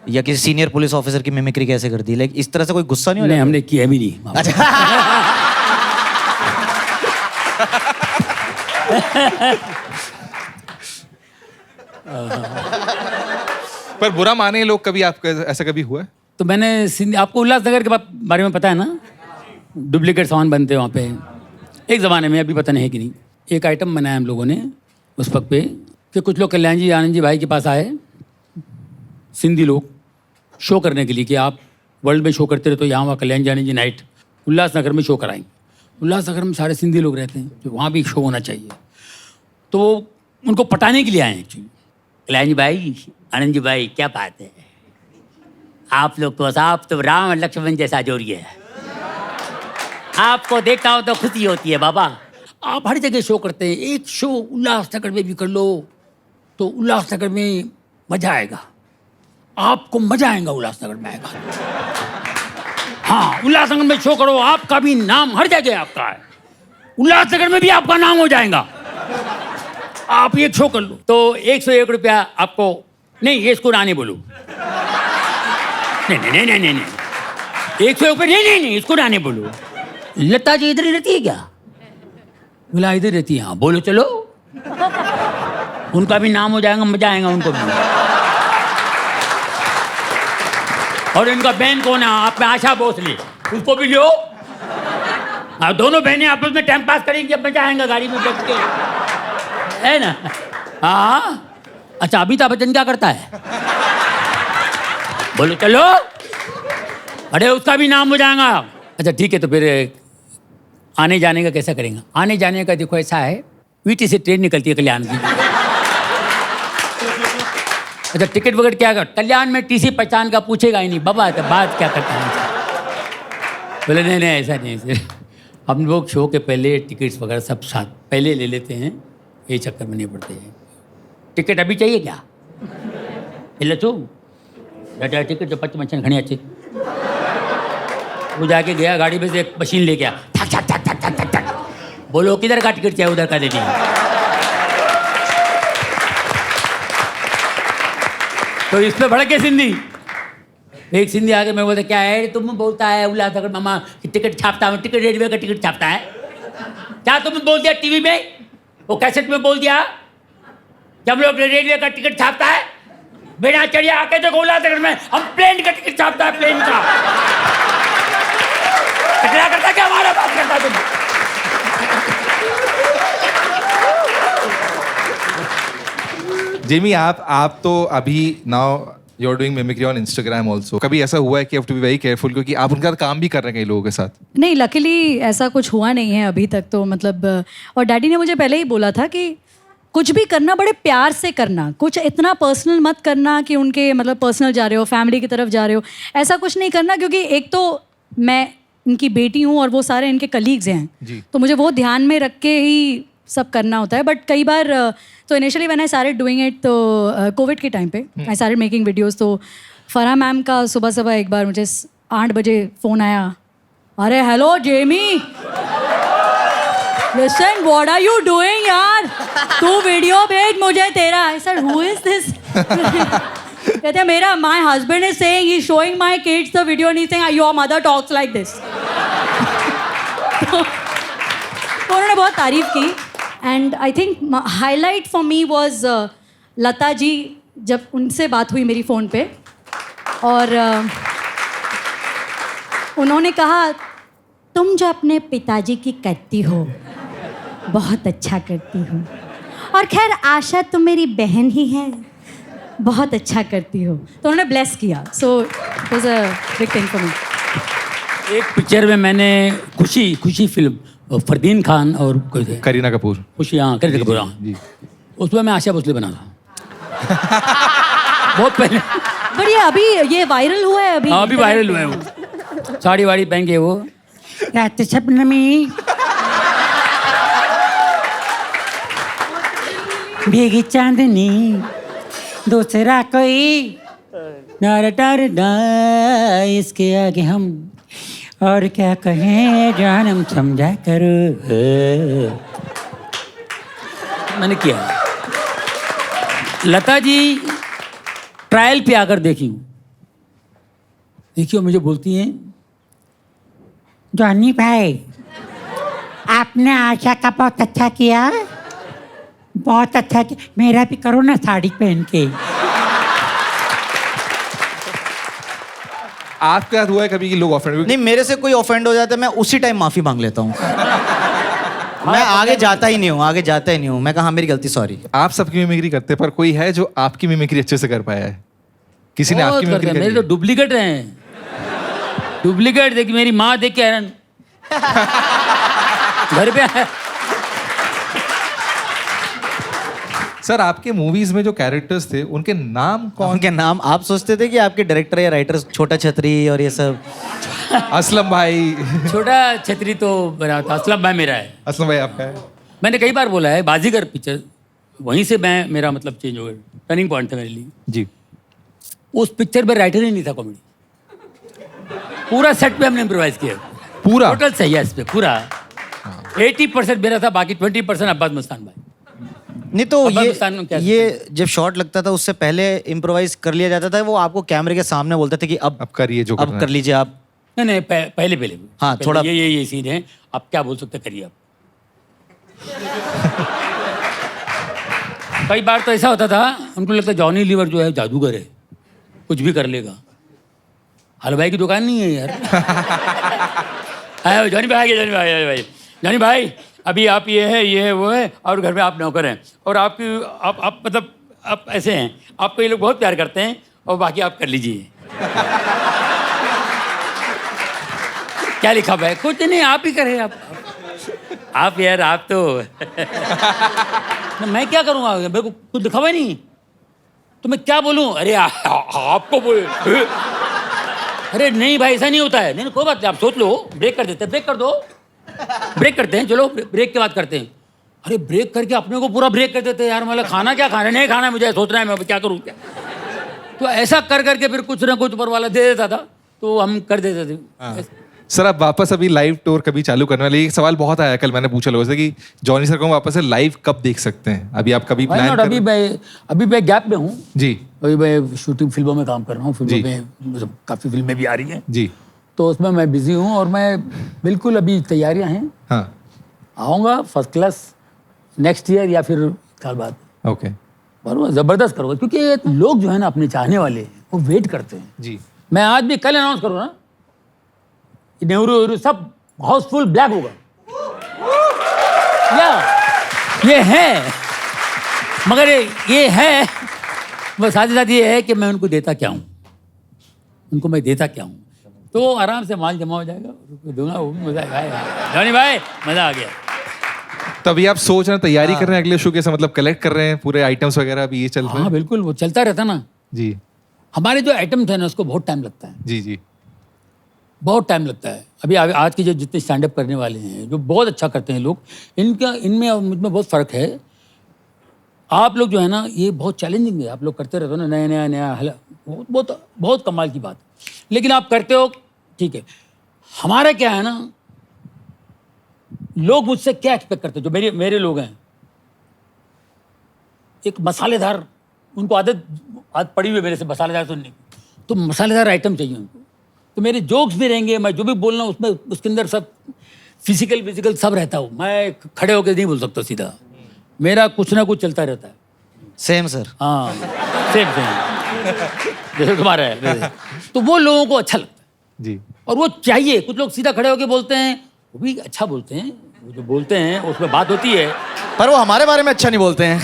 या किसी सीनियर पुलिस ऑफिसर की मिमिक्री कैसे कर दी, लाइक इस तरह से कोई गुस्सा नहीं हो नहीं, रहा? हमने किया भी नहीं। पर बुरा माने लोग कभी, आपका ऐसा कभी हुआ है? तो मैंने आपको उल्लासनगर के बारे में पता है ना, डुप्लीकेट सामान बनते हैं वहाँ पे एक ज़माने में, अभी पता नहीं है कि नहीं। एक आइटम बनाया हम लोगों ने, उस वक्त पे कि कुछ लोग कल्याण जी आनंद जी भाई के पास आए, सिंधी लोग, शो करने के लिए कि आप वर्ल्ड में शो करते रहे तो यहाँ वहाँ कल्याण जी आनंद जी नाइट उल्लासनगर में शो कराएंगे। उल्लासनगर में सारे सिंधी लोग रहते हैं, तो वहाँ भी शो होना चाहिए। तो उनको पटाने के लिए आए एक्चुअली। कल्याण जी भाई, आनंद जी भाई, क्या बात है, आप लोग तो साहब तो राम और लक्ष्मण जैसा जोड़ी है, आपको देखता हो तो खुशी होती है बाबा। आप हर जगह शो करते हैं, एक शो उल्लासनगर में भी कर लो तो उल्लासनगर में मजा आएगा, आपको मजा आएगा, उल्लासनगर में आएगा। हाँ, उल्लासनगर में शो करो, आपका भी नाम हर जगह आपका है, उल्लासनगर में भी आपका नाम हो जाएगा। आप एक शो कर लो तो 101 रुपया आपको, नहीं ये इसको रानी बोलो, नहीं नहीं नहीं नहीं नहीं 100 रुपये, नहीं नहीं इसको रानी बोलो। लता जी इधर ही रहती है क्या? बोला इधर रहती है। हाँ बोलो, चलो, उनका भी नाम हो जाएगा, मजा आएगा उनको भी। और इनका बहन कौन है आप में? आशा भोसले, उसको भी लो। हाँ, दोनों बहनें आपस में टाइम पास करेंगी, अब मजा आएगा गाड़ी में बैठ के, है ना? हाँ, अच्छा अमिताभ बच्चन क्या करता है? बोलो चलो, अरे उसका भी नाम हो जाएगा। अच्छा ठीक है, तो फिर आने जाने का कैसा करेंगे? आने जाने का देखो ऐसा है, वीटी से ट्रेन निकलती है कल्याण की। अच्छा टिकट वगैरह क्या कर? कल्याण में टीसी पहचान का पूछेगा ही नहीं बाबा, तो बात क्या करता है? बोले नहीं नहीं ऐसा नहीं, ऐसे हम लोग शो के पहले टिकट्स वगैरह सब साथ पहले ले लेते हैं, यही चक्कर में नहीं पड़ते हैं। टिकट अभी चाहिए क्या? ले चो टिकट जो 55 खड़ी अच्छी। वो जाके गया गाड़ी में से एक मशीन ले गया, ठक ठक ठक ठक ठक ठक, बोलो किधर का टिकट चाहिए, उधर का दे दिया। तो इस पे भड़के सिंधी। एक सिंधी आके मैं बोलता क्या है तुम बोलता है उल्लासनगर मामा कि टिकट छापता हूँ, टिकट रेलवे का टिकट छापता है क्या? तुमने बोल दिया टीवी में, वो कैसेट में बोल दिया कि हम लोग रेलवे का टिकट छापता है। बिना चढ़िया आके देखो उल्लासनगर में हम प्लेन का टिकट छापता है, प्लेन का। टकरा करता क्या हमारा बात करता तुम? जेमी, आप तो अभी now you are doing mimicry on Instagram also. कभी ऐसा हुआ है कि you have to be very careful क्योंकि आप उनका काम भी कर रहे हैं कई लोगों के साथ? नहीं, लकीली ऐसा कुछ हुआ नहीं है अभी तक तो, मतलब। और डैडी ने मुझे पहले ही बोला था कि कुछ भी करना बड़े प्यार से करना, कुछ इतना पर्सनल मत करना कि उनके मतलब पर्सनल जा रहे हो, फैमिली की तरफ जा रहे हो, ऐसा कुछ नहीं करना। क्योंकि एक तो मैं इनकी बेटी हूँ और वो सारे इनके कलीग्स हैं, तो मुझे वो ध्यान में रख के ही सब करना होता है। बट कई बार तो initially when I started doing it, तो कोविड के टाइम पे आई स्टार्टेड मेकिंग वीडियोस। तो फराह मैम का सुबह सुबह एक बार मुझे 8 बजे फ़ोन आया, अरे hello Jamie, listen what are you doing यार, तू वीडियो भेज मुझे तेरा। I said who is this? कहते हैं मेरा my husband is saying he is showing my kids the video and he is saying your mother talks like this. तो उन्होंने बहुत तारीफ की। And I think highlight for me was Lata ji, जब उनसे बात हुई मेरी फ़ोन पे और उन्होंने कहा तुम जो अपने पिताजी की करती हो बहुत अच्छा करती हो, और खैर आशा तुम मेरी बहन ही है, बहुत अच्छा करती हो। तो उन्होंने ब्लेस किया। So it was a big thing for me. एक पिक्चर में मैंने खुशी फिल्म, फरदीन खान और कोई थे, करीना कपूर, खुशी, हाँ करीना कपूर, हाँ, उसमें मैं आशा भोसले बना था। बहुत पहले। बट ये अभी ये वायरल हुआ है अभी। हाँ अभी वायरल हुआ है वो, साड़ी वाड़ी पहन के वो रात सपनमी भीगी चांदनी दूसरा कोई ना, इसके आगे हम और क्या कहें जानम समझा करो। मैंने किया। लता जी ट्रायल पे आकर देखी, देखियो मुझे बोलती हैं, जॉनी भाई आपने आशा का बहुत अच्छा किया, बहुत अच्छा किया, मेरा भी करो ना साड़ी पहन के। आपके साथ हुआ है कभी कि लोग ऑफेंड? नहीं, मेरे से कोई ऑफेंड हो जाता है मैं उसी टाइम माफ़ी मांग लेता हूँ। मैं आगे जाता ही नहीं हूँ, आगे जाता ही नहीं हूँ। मैं कहा हाँ, मेरी गलती, सॉरी। आप सबकी मिमिक्री करते हैं, पर कोई है जो आपकी मिमिक्री अच्छे से कर पाया है? किसी ने बहुत आपकी करते मिमिक्री हैं, करी मेरे है? तो डुप्लीकेट हैं, डुप्लीकेट। देखिए मेरी माँ देख के हैरान घर पे आया। सर आपके मूवीज में जो कैरेक्टर्स थे उनके नाम कौन? उनके नाम आप सोचते थे कि आपके डायरेक्टर या राइटर छोटा छतरी और ये सब? असलम भाई। छोटा छतरी तो मेरा था, असलम भाई मेरा है। असलम भाई आपका है? मैंने कई बार बोला है, बाजीगर पिक्चर वहीं से मेरा मतलब चेंज हो गया, टर्निंग पॉइंट था मेरे लिए। जी। उस पिक्चर में राइटर ही नहीं था कॉमेडी, पूरा सेट पे हमने इम्प्रोवाइज किया, पूरा? टोटल सही है इस पे पूरा। 80% मेरा था, बाकी 20% अब्बास मस्तान भाई। नहीं तो अब्बास मस्तान में क्या ये जब शॉट लगता था उससे पहले इम्प्रोवाइज कर लिया जाता था, वो आपको कैमरे के सामने बोलते थे कि अब करिए जो अब कर लीजिए आप। नहीं पहले पहले हाँ, पहले थोड़ा- ये सीन है, आप क्या बोल सकते करिए आप। कई बार तो ऐसा होता था, उनको लगता जॉनी लीवर जो है जादूगर है, कुछ भी कर लेगा। हलवाई की दुकान नहीं है यार। आया जॉनी भाई, जॉनी भाई, जॉनी भाई अभी आप ये है वो है, और घर में आप नौकर हैं, और आप मतलब आप ऐसे हैं, आपको ये लोग बहुत प्यार करते हैं, और बाकी आप कर लीजिए। क्या लिखा भाई? कुछ नहीं, आप ही करें। आप यार, आप तो मैं क्या करूँगा, मेरे को कुछ लिखा हुआ नहीं तो मैं क्या बोलूँ? अरे आपको बोल, अरे नहीं भाई ऐसा नहीं होता है। नहीं कोई बात नहीं, आप सोच लो, ब्रेक कर देते हैं, ब्रेक कर दो, ब्रेक करते हैं, चलो ब्रेक के बाद करते हैं। अरे ब्रेक करके अपने को पूरा ब्रेक कर देते हैं यार, मतलब खाना क्या खाना, नहीं खाना मुझे, सोचना है मैं क्या करूँ क्या। तो ऐसा कर करके फिर कुछ ना कुछ ऊपर वाला दे देता था, तो हम कर देते थे। सर आप वापस अभी लाइव टूर कभी चालू करने वाले? एक सवाल बहुत आया कल, मैंने पूछा लोगों से कि जॉनी सर को वापस से लाइव कब देख सकते हैं? अभी आप कभी Why प्लान not? कर? अभी मैं गैप में हूँ जी अभी मैं शूटिंग फिल्मों में काम कर रहा हूँ, फिल्मों जी। में मतलब काफ़ी फिल्में भी आ रही हैं, जी। तो उसमें मैं बिजी हूँ, और मैं बिल्कुल अभी तैयारियां हैं, हाँ आऊँगा फर्स्ट क्लास नेक्स्ट ईयर या फिर साल बाद, ओके और ज़बरदस्त करूँगा, क्योंकि ये लोग जो है ना अपने चाहने वाले वो वेट करते हैं। जी। मैं आज भी कल अनाउंस करूँ ना, नेहरू सब हाउसफुल ब्लैक होगा, या ये है, मगर ये है, बस साथ ही साथ ये है कि मैं उनको देता क्या हूँ, उनको मैं देता क्या हूँ, तो आराम से माल जमा हो जाएगा, उनको दूंगा, वो भी मजा आएगा। जॉनी भाई मजा आ गया। तो अभी आप सोच रहे हैं, तैयारी कर रहे हैं अगले शो के, मतलब कलेक्ट कर रहे हैं पूरे आइटम्स वगैरह, अभी ये चल रहा हाँ है? बिल्कुल, वो चलता रहता ना। जी हमारे जो आइटम थे ना उसको बहुत टाइम लगता है, जी जी। बहुत टाइम लगता है। अभी आज के जो जितने स्टैंड अप करने वाले हैं, जो बहुत अच्छा करते हैं लोग, इनमें और मुझ में बहुत फ़र्क है। आप लोग जो है ना, ये बहुत चैलेंजिंग है, आप लोग करते रहते हो ना, नया नया बहुत बहुत बहुत कमाल की बात, लेकिन आप करते हो ठीक है। हमारा क्या है ना, लोग मुझसे क्या एक्सपेक्ट करते हैं, जो मेरे लोग हैं, एक मसालेदार, उनको आदत पड़ी हुई है मेरे से मसालेदार सुनने की, तो मसालेदार आइटम चाहिए उनको। तो मेरे जोक्स भी रहेंगे, मैं जो भी बोलना उसमें उसके अंदर सब फिजिकल सब रहता हूँ। मैं खड़े होकर नहीं बोल सकता सीधा, मेरा कुछ ना कुछ चलता रहता है। Same sir. हाँ सेम जैसे तुम्हारा है वैसे। तो वो लोगों को अच्छा लगता है, जी। और वो चाहिए। कुछ लोग सीधा खड़े होकर बोलते हैं, वो भी अच्छा बोलते हैं, वो जो बोलते हैं उसमें बात होती है, पर वो हमारे बारे में अच्छा नहीं बोलते हैं।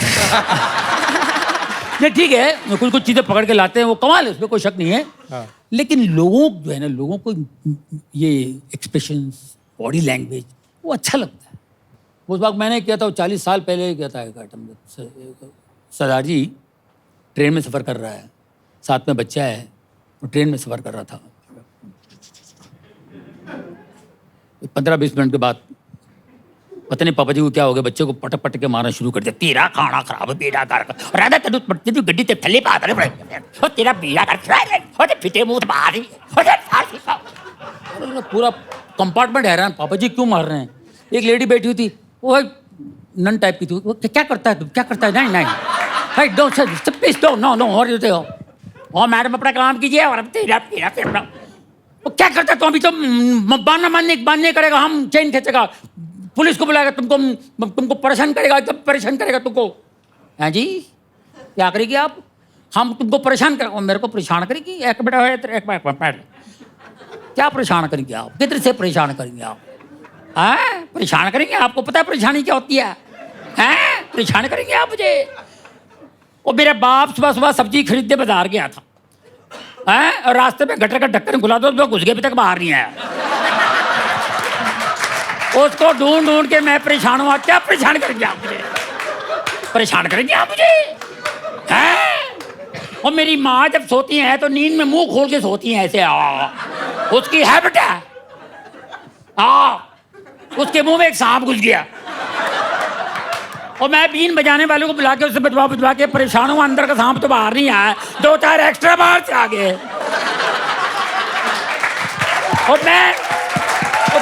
नहीं ठीक है, कुछ कुछ चीज़ें पकड़ के लाते हैं, वो कमाल है, उसमें कोई शक नहीं है। हाँ। लेकिन लोगों जो है ना, लोगों को ये एक्सप्रेशंस, बॉडी लैंग्वेज वो अच्छा लगता है। उस वक्त मैंने किया था, 40 साल पहले किया था एक आइटम। सरदार जी ट्रेन में सफ़र कर रहा है, साथ में बच्चा है, वो ट्रेन में सफ़र कर रहा था। 15-20 मिनट के बाद पता नहीं पापा जी को क्या हो गया, बच्चे को पटक पटक के मारना शुरू कर दिया। तेरा खाना खराब है, बेड़ा कर राधा तेरे पटते तू गड्डी ते थल्ले पा दे और तेरा बेड़ा कर और ते फिटे मुंह मार और पूरा कंपार्टमेंट हैरान, पापा जी क्यों मार रहे हैं। एक लेडी बैठी हुई थी, वो नन टाइप की थी, वो क्या करता है तू, क्या करता है? नहीं भाई don't sir please don't, no no और देते हो, और मैडम अपना काम कीजिए, और अब तेरा तेरा तेरा वो क्या करता है तू? अभी तो बांधने करेगा, हम चेन खींचेगा, पुलिस को बुलाएगा, तुमको परेशान करेगा, एकदम परेशान करेगा तुमको। हैं जी क्या करेगी आप? हम तुमको परेशान कर, मेरे को परेशान करेगी? एक बेटा एक क्या परेशान करेंगे आप? किधर से परेशान करेंगे आप? हैं? परेशान करेंगे? आपको पता है परेशानी क्या होती है? हैं? परेशान करेंगे आप मुझे? और मेरा बाप सुबह सुबह सब्जी खरीदने बाजार गया था, हैं? और रास्ते में गटर का ढक्कन खुला तो उसमें घुस के अभी तक बाहर नहीं आया। उसको ढूंढ ढूंढ के मैं परेशान हुआ। क्या परेशान करेंगे आप मुझे? परेशान करेंगे आप मुझे? हैं? और मेरी माँ जब सोती हैं तो नींद में मुंह खोल के सोती हैं ऐसे। उसकी हैबिट है। उसके मुंह में एक सांप घुस गया और मैं बीन बजाने वालों को बुला के उससे बजवा बजवा के परेशान हुआ। अंदर का सांप तो बाहर नहीं आया, 2-4 एक्स्ट्रा बाहर से आ गए। और मैं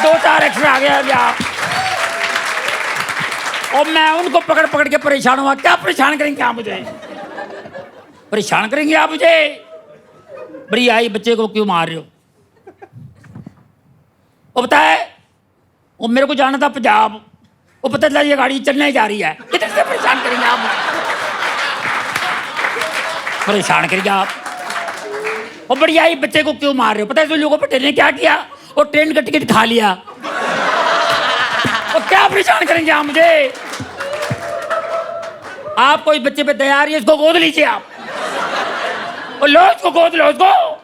2-4 एक्स्ट्रा आ गया और मैं उनको पकड़ पकड़ के परेशान हुआ। क्या परेशान करेंगे आप मुझे? परेशान करेंगे आप मुझे? बड़ी आई बच्चे को क्यों मार रहे हो? वो पता है, वो मेरे को जाना था पंजाब, वो पता चला ये गाड़ी चलने जा रही है। कितने से परेशान करेंगे आप? परेशान करेंगे आप? और बड़ी आई बच्चे को क्यों मार रहे हो? पता है तो लोगों पटेल ने क्या किया? वो ट्रेन का टिकट खा लिया। और क्या परेशान करेंगे आप मुझे? आप कोई बच्चे पे दया आ रही है, इसको गोद लीजिए आप और लो इसको, गोद लो इसको।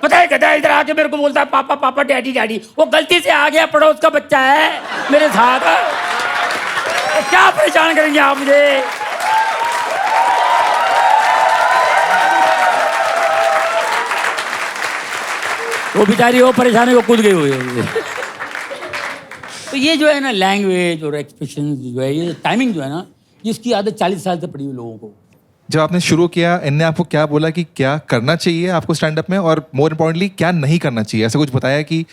पता है गधा इधर आके मेरे को बोलता है पापा पापा डैडी डैडी। वो गलती से आ गया, पड़ोस का बच्चा है मेरे साथ। तो क्या परेशान करेंगे आप मुझे? वो बेचारी वो परेशानी को कूद गई हुई है। तो ये जो है ना लैंग्वेज और एक्सप्रेशन जो है, ये टाइमिंग जो है ना, इसकी आदत 40 साल से पड़ी हुई लोगों को। जब आपने शुरू किया, इनने आपको क्या बोला कि क्या करना चाहिए आपको स्टैंड अप में, और मोर इम्पोर्टेंटली क्या नहीं करना चाहिए? ऐसा कुछ बताया कि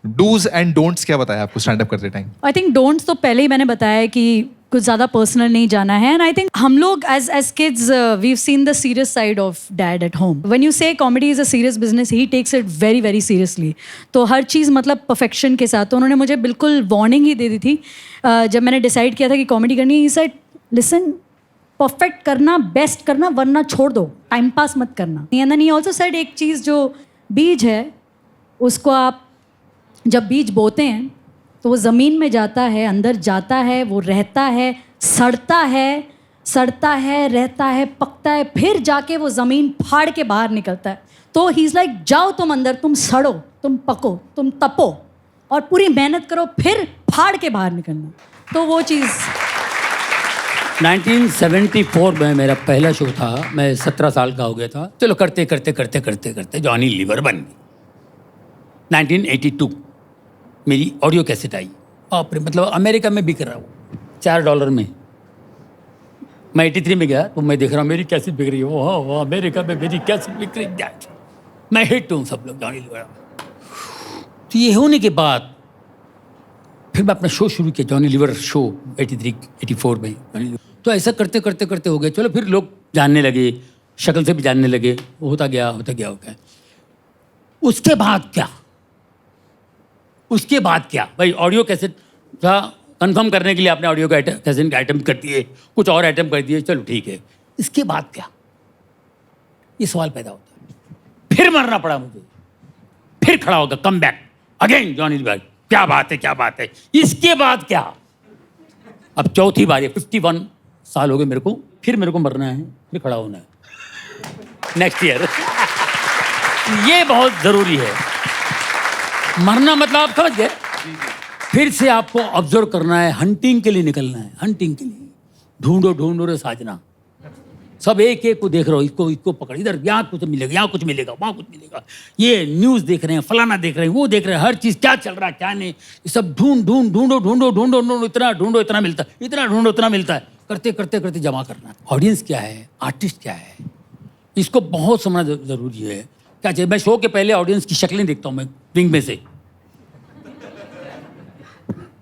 डूज एंड डोंट्स क्या बताया आपको स्टैंड अप करते टाइम? आई थिंक डोंट्स तो पहले ही मैंने बताया कि कुछ ज़्यादा पर्सनल नहीं जाना है। एंड आई थिंक हम लोग as kids we've seen the serious side of dad at home. When you say comedy is a serious business, he takes it very very seriously. तो हर चीज़ मतलब परफेक्शन के साथ। तो उन्होंने मुझे बिल्कुल वार्निंग ही दे दी थी जब मैंने डिसाइड किया था कि कॉमेडी करनी है। ही सेड लिसन, परफेक्ट करना, बेस्ट करना, वरना छोड़ दो, टाइम पास मत करना। And then he also said एक चीज़, जो बीज है उसको आप जब बीज बोते हैं तो वो ज़मीन में जाता है, अंदर जाता है, वो रहता है, सड़ता है, रहता है, पकता है, फिर जाके वो ज़मीन फाड़ के बाहर निकलता है। तो ही इज़ लाइक जाओ तुम अंदर, तुम सड़ो, तुम पको, तुम तपो और पूरी मेहनत करो, फिर फाड़ के बाहर निकलना। तो वो चीज़ 1974 में मेरा पहला शो था। मैं 17 साल का हो गया था। चलो करते करते करते करते करते जॉनी लीवर बन गई। 1982 मेरी ऑडियो कैसेट आई। बाप रे, मतलब अमेरिका में बिक रहा हूँ $4 में। मैं 83 में गया तो मैं देख रहा हूँ मेरी कैसेट बिक रही है। वो अमेरिका में मेरी कैसेट बिक रही है। मैं हिट हूँ, सब लोग जॉनी लीवर। तो ये होने के बाद फिर मैं अपना शो शुरू किया, जॉनी लीवर शो 83-84 में। तो ऐसा करते करते करते हो गया। चलो फिर लोग जानने लगे, शक्ल से भी जानने लगे, होता गया। उसके बाद क्या भाई, ऑडियो कैसेट था, कंफर्म करने के लिए आपने ऑडियो का कैसेट का आइटम कर दिए, कुछ और आइटम कर दिए, चलो ठीक है। इसके बाद क्या, ये सवाल पैदा होता है। फिर मरना पड़ा मुझे, फिर खड़ा होगा, come back again Johnny Lever. क्या बात है। इसके बाद क्या? अब चौथी बार, 51 साल हो गए मेरे को, फिर मेरे को मरना है, फिर खड़ा होना है नेक्स्ट ईयर। ये बहुत जरूरी है। मरना मतलब आप समझ गए। फिर से आपको ऑब्जर्व करना है, हंटिंग के लिए निकलना है, हंटिंग के लिए। ढूंढो रे साजना। सब एक एक को देख रहे हो, इसको पकड़, इधर यहाँ कुछ मिलेगा, यहाँ कुछ मिलेगा, वहाँ कुछ मिलेगा। ये न्यूज़ देख रहे हैं, फलाना देख रहे हैं, वो देख रहे हैं, हर चीज़ क्या चल रहा है क्या नहीं, ये सब ढूंढो, इतना ढूंढो इतना मिलता है, इतना ढूंढो इतना मिलता है। करते करते करते जमा करना। ऑडियंस क्या है, आर्टिस्ट क्या है, इसको बहुत समझना जरूरी है। क्या चाहिए, मैं शो के पहले ऑडियंस की शक्लें देखता हूँ। मैं विंग में से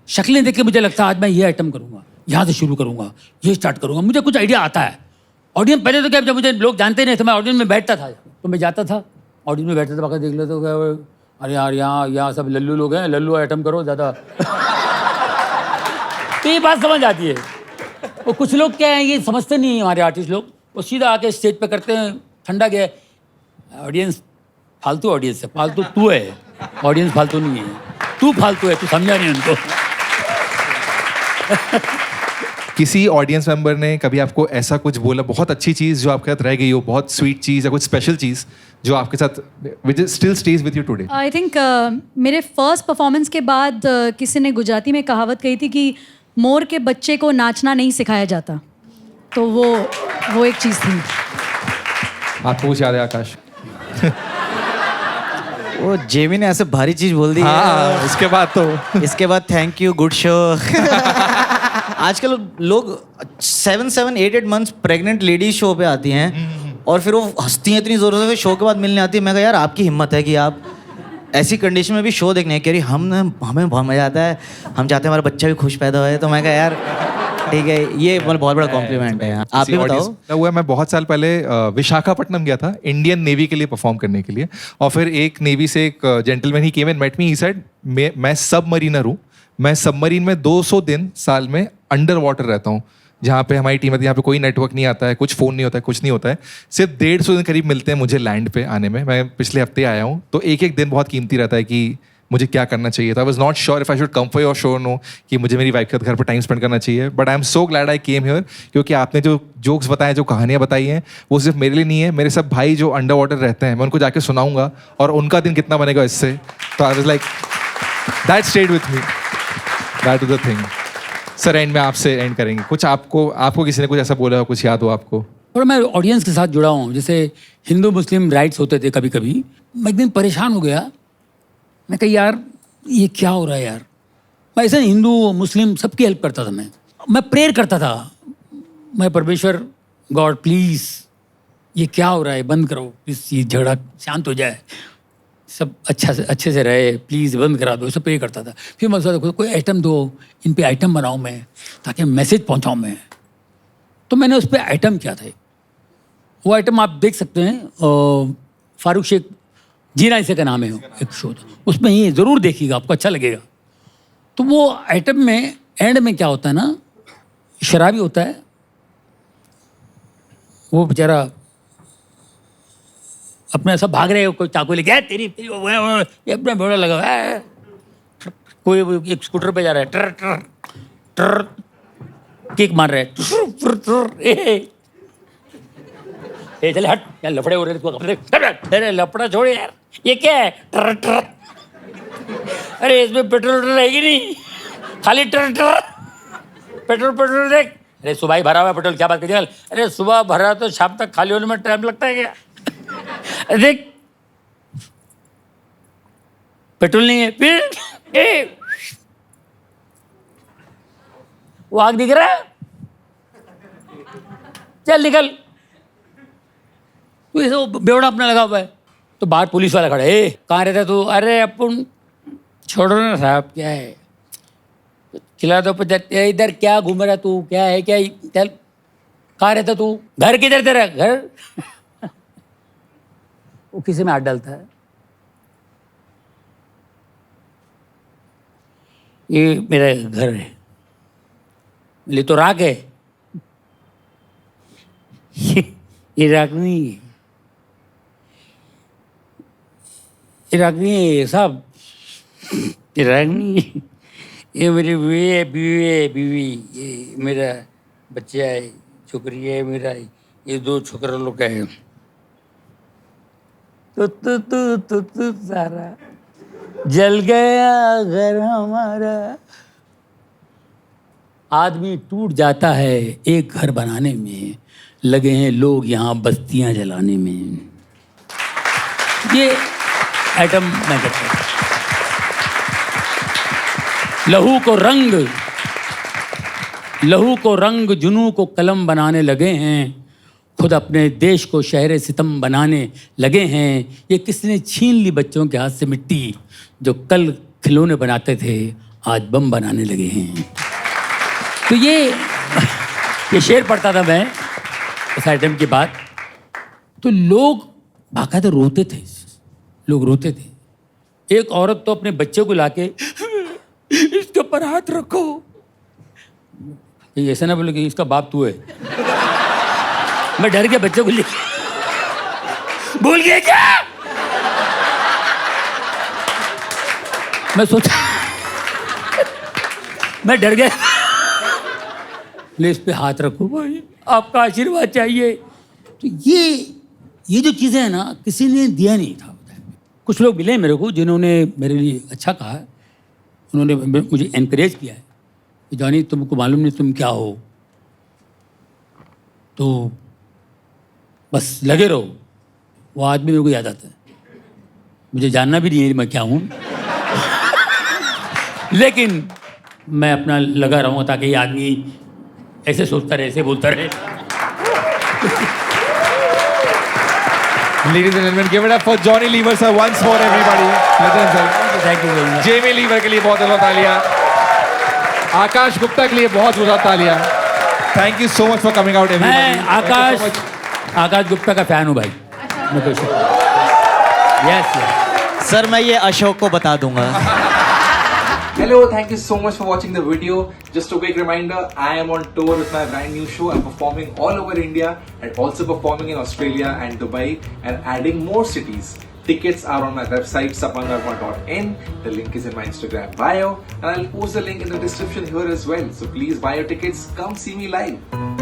शक्लें देख के मुझे लगता है आज मैं ये आइटम करूँगा, यहाँ से शुरू करूँगा, ये स्टार्ट करूँगा। मुझे कुछ आइडिया आता है। ऑडियंस पहले तो क्या, जब मुझे लोग जानते नहीं थे, मैं ऑडियंस में बैठता था, तो मैं जाता था ऑडियंस में बैठता था, बाकी देख लेते तो क्या, अरे यार यहाँ सब लल्लू लोग हैं, लल्लू आइटम करो ज़्यादा। तो ये बात समझ आती है। और कुछ लोग क्या है, ये समझते नहीं है हमारे आर्टिस्ट लोग, वो सीधा आके स्टेज पे करते हैं, ठंडा गया ऑडियंस फालतू, ऑडियंस है फालतू, तू है ऑडियंस फालतू नहीं है। तू फालतू है, तू समझा नहीं उनको। किसी ऑडियंस मेंबर ने कभी आपको ऐसा कुछ बोला, बहुत अच्छी चीज़ जो आपके साथ रह गई हो, बहुत स्वीट चीज़ या कुछ स्पेशल चीज़ जो आपके साथ which still stage with you today? I think मेरे फर्स्ट परफॉर्मेंस के बाद किसी ने गुजराती में कहावत कही थी कि मोर के बच्चे को नाचना नहीं सिखाया जाता, तो वो एक चीज़ थी। आपको कुछ याद है आकाश? वो जेमी ने ऐसे भारी चीज बोल दी हाँ, इसके बाद तो इसके बाद थैंक यू, गुड शो। आजकल लोग 7-8 मंथ्स प्रेग्नेंट लेडीज शो पे आती हैं और फिर वो हंसती हैं इतनी जोरों से, फिर शो के बाद मिलने आती है। मैं कहा यार आपकी हिम्मत है कि आप ऐसी कंडीशन में भी शो देखने कह रही, हमें बहुत मजा आता है, हम चाहते हैं हमारा बच्चा भी खुश पैदा होए। तो मैं कहा यार ठीक है, ये बहुत बड़ा कॉम्प्लीमेंट है। आप भी बताओ। हुआ, मैं बहुत साल पहले विशाखापट्टनम गया था इंडियन नेवी के लिए परफॉर्म करने के लिए, और फिर एक नेवी से एक gentleman he came and met me, he said मैं सबमरीनर हूँ, मैं सबमरीन में 200 दिन साल में अंडर वाटर रहता हूँ, जहाँ पे हमारी टीम है, यहाँ पे कोई नेटवर्क नहीं आता है, कुछ फ़ोन नहीं होता है, कुछ नहीं होता है, सिर्फ 150 दिन करीब मिलते हैं मुझे लैंड पे आने में। मैं पिछले हफ्ते आया हूँ, तो एक एक दिन बहुत कीमती रहता है कि मुझे क्या करना चाहिए था। I was not sure if I should come for your show, no कि मुझे मेरी वाइफ के साथ घर पर टाइम स्पेंड करना चाहिए, but I am so glad I came here, क्योंकि आपने जो जोक्स बताए, जो कहानियाँ बताई हैं, वो सिर्फ मेरे लिए नहीं है, मेरे सब भाई जो अंडर वाटर रहते हैं, मैं उनको जाके सुनाऊंगा और उनका दिन कितना बनेगा इससे। तो I was like that stayed with me, that is the thing. Sir and में आपसे एंड करेंगे, कुछ आपको किसी ने कुछ ऐसा बोला हो, कुछ याद हो आपको? और मैं ऑडियंस के साथ जुड़ा हूँ, जैसे हिंदू मुस्लिम राइट्स होते थे कभी कभी, मैं एक दिन परेशान हो गया, मैं कहा यार ये क्या हो रहा है यार। मैं ऐसे हिंदू मुस्लिम सबकी हेल्प करता था, मैं प्रेयर करता था, मैं परमेश्वर गॉड प्लीज़ ये क्या हो रहा है, बंद करो प्लीज़, ये झगड़ा शांत हो जाए, सब अच्छे से रहे, प्लीज़ बंद करा दो, सब प्रे करता था। फिर मैं सोचा कोई आइटम दो, इन पे आइटम बनाऊँ मैं, ताकि मैसेज पहुँचाऊँ मैं। तो मैंने उस पर आइटम किया था, वो आइटम आप देख सकते हैं, फारूक शेख जीना इसे का नाम है एक शो, उसमें ही ज़रूर देखिएगा, आपको अच्छा लगेगा। तो वो आइटम में एंड में क्या होता है ना, शराबी होता है, वो बेचारा अपने ऐसा भाग रहे हो, कोई चाकू लेके तेरी ये अपना भेड़ा लगा हुआ है, कोई एक स्कूटर पे जा रहा है, ट्र ट्र ट्र किक मार रहे हैं, ए चले हट यार, लफड़े हो रहे हैं, अरे लफड़ा छोड़ यार, ये क्या है, ट्र ट्र, अरे इसमें पेट्रोल रहेगी नहीं, खाली ट्र ट्र, पेट्रोल देख, अरे सुबह ही भरा हुआ पेट्रोल, क्या बात करिए, अरे सुबह भरा तो शाम तक खाली होने में टाइम लगता है क्या, देख पेट्रोल नहीं है, फिर ए वो आग दिख रहा है, चल निकल, तो ऐसे बेवड़ा अपना लगा हुआ है। तो बाहर पुलिस वाला खड़ा है, कहाँ रहता तू, अरे अपन छोड़ो ना साहब, क्या है खिला दो, इधर क्या घूम रहा तू, क्या है क्या, चल कहाँ रहता तू, घर किधर तेरा घर। वो किसी में हाथ डालता है, ये मेरा घर है, ले तो राख है, ये राख नहीं, ये राख नहीं है साहब, ये राख नहीं है, ये मेरी बीवी, ये मेरा बच्चा है, छोकरी है मेरा, ये 2 छोकरा लोग का है। तो सारा जल गया घर हमारा। आदमी टूट जाता है एक घर बनाने में, लगे हैं लोग यहाँ बस्तियां जलाने में। ये आइटम मैं करता हूँ। लहू को रंग जुनू को कलम बनाने लगे हैं, खुद अपने देश को शहर सितम बनाने लगे हैं। ये किसने छीन ली बच्चों के हाथ से मिट्टी, जो कल खिलौने बनाते थे आज बम बनाने लगे हैं। तो ये शेर पढ़ता था मैं इस आइटम के बाद, तो लोग बाकायदा रोते थे, लोग रोते थे। एक औरत तो अपने बच्चे को लाके इसके ऊपर हाथ रखो, ऐसा ना बोले कि इसका बाप तू है। मैं डर के बच्चे को लेके भूल गए क्या, मैं सोचा मैं डर गया। ले इस पे हाथ रखो भाई, आपका आशीर्वाद चाहिए। तो ये जो चीज़ें हैं ना, किसी ने दिया नहीं था। कुछ लोग मिले मेरे को जिन्होंने मेरे लिए अच्छा कहा है, उन्होंने मुझे एनकरेज किया है कि जॉनी तुमको मालूम नहीं तुम क्या हो, तो बस लगे रहो। वो आदमी मेरे को याद आता है, मुझे जानना भी नहीं है मैं क्या हूँ लेकिन मैं अपना लगा रहूँगा ताकि ये आदमी ऐसे सोचता रहे, ऐसे बोलता रहे। Ladies and gentlemen, give it up for Johnny Lever sir once more, everybody. Legend sir. Thank you very much. Jamie Lever के लिए बहुत बहुत तालियां। आकाश गुप्ता के लिए बहुत बहुत तालियां। Thank you so much for coming out, everybody. मैं आकाश गुप्ता का फैन हूँ भाई। मैं तो यस सर मैं ये अशोक को बता दूंगा। Hello, thank you so much for watching the video. Just a quick reminder, I am on tour with my brand new show. I'm performing all over India and also performing in Australia and Dubai and adding more cities. Tickets are on my website sapangarma.in. The link is in my Instagram bio and I'll post the link in the description here as well. So please buy your tickets, come see me live.